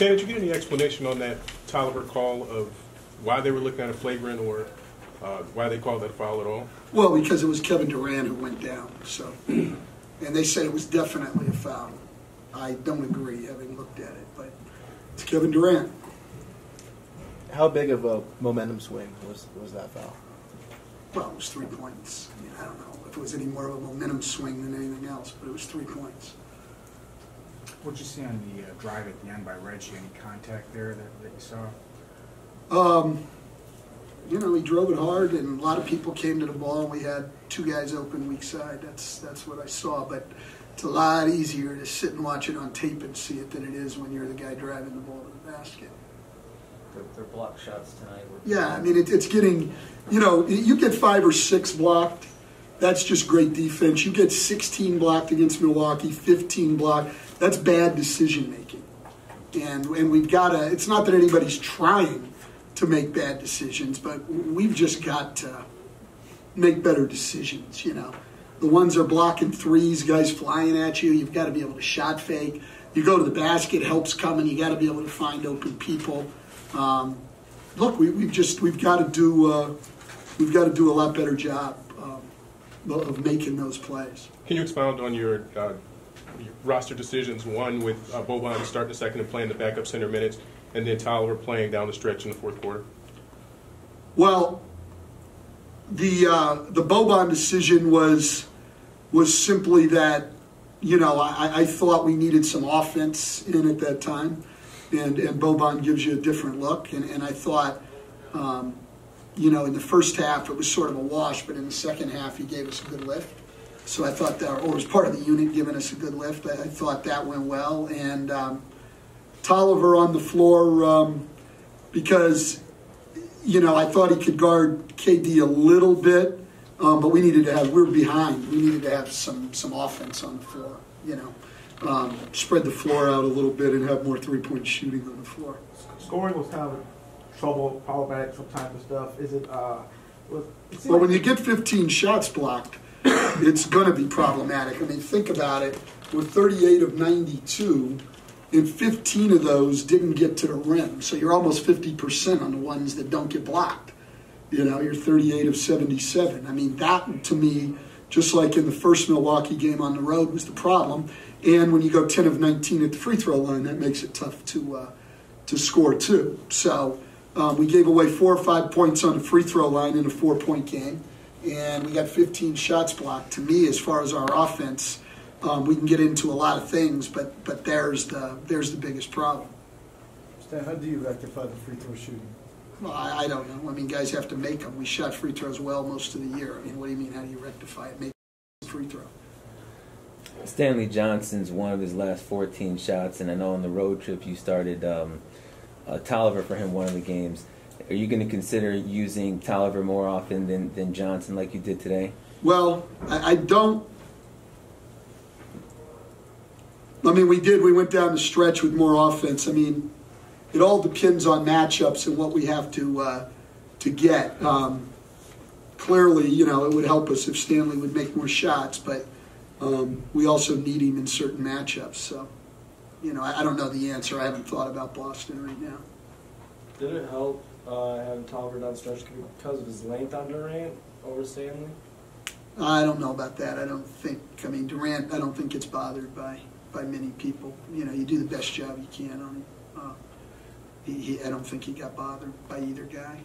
Stan, did you get any explanation on that Tolliver call of why they were looking at a flagrant or why they called that a foul at all? Well, because it was Kevin Durant who went down, so, and they said it was definitely a foul. I don't agree, having looked at it, but it's Kevin Durant. How big of a momentum swing was that foul? Well, it was 3 points. I mean, I don't know if it was any more of a momentum swing than anything else, but it was 3 points. What did you see on the drive at the end by Reggie? Any contact there that you saw? You know, he drove it hard, and a lot of people came to the ball. We had 2 guys open weak side. That's what I saw. But it's a lot easier to sit and watch it on tape and see it than it is when you're the guy driving the ball to the basket. Their block shots tonight were... Yeah, I mean, it's getting, you know, you get 5 or 6 blocked. That's just great defense. You get 16 blocked against Milwaukee, 15 blocked. That's bad decision making. And we've got to, it's not that anybody's trying to make bad decisions, but we've just got to make better decisions, you know. The ones are blocking threes, guys flying at you. You've got to be able to shot fake. You go to the basket, help's coming. You got to be able to find open people. Look, we've got to do a lot better job of making those plays. Can you expound on your roster decisions? One with Boban starting the second and playing the backup center minutes, and then Tolliver playing down the stretch in the fourth quarter. Well, the Boban decision was simply that, you know, I thought we needed some offense in at that time, and Boban gives you a different look, and I thought, you know, in the first half it was sort of a wash, but in the second half he gave us a good lift. So I thought that, or was part of the unit giving us a good lift. I thought that went well, and Tolliver on the floor because, you know, I thought he could guard KD a little bit, but we were behind. We needed to have some offense on the floor, you know. Spread the floor out a little bit and have more three-point shooting on the floor. Scoring was kind of trouble, problematic some type of stuff. Is it? Well, when you get 15 shots blocked, it's going to be problematic. I mean, think about it. We're 38 of 92, and 15 of those didn't get to the rim. So you're almost 50% on the ones that don't get blocked. You know, you're 38 of 77. I mean, that, to me, just like in the first Milwaukee game on the road, was the problem. And when you go 10 of 19 at the free throw line, that makes it tough to score, too. So we gave away 4 or 5 points on the free throw line in a 4-point game. And we got 15 shots blocked. To me, as far as our offense, we can get into a lot of things, but there's the biggest problem. Stan, how do you rectify the free throw shooting? Well, I don't know. I mean, guys have to make them. We shot free throws well most of the year. I mean, what do you mean? How do you rectify it? Make a free throw. Stanley Johnson's one of his last 14 shots, and I know on the road trip you started Tolliver for him one of the games. Are you going to consider using Tolliver more often than Johnson like you did today? Well, I don't. I mean, we did. We went down the stretch with more offense. I mean, it all depends on matchups and what we have to get. Clearly, you know, it would help us if Stanley would make more shots, but we also need him in certain matchups. So, you know, I don't know the answer. I haven't thought about Boston right now. Did it help having Tolliver down stretch because of his length on Durant over Stanley? I don't know about that. I don't think. I mean, Durant, I don't think gets bothered by many people. You know, you do the best job you can on him. I don't think he got bothered by either guy.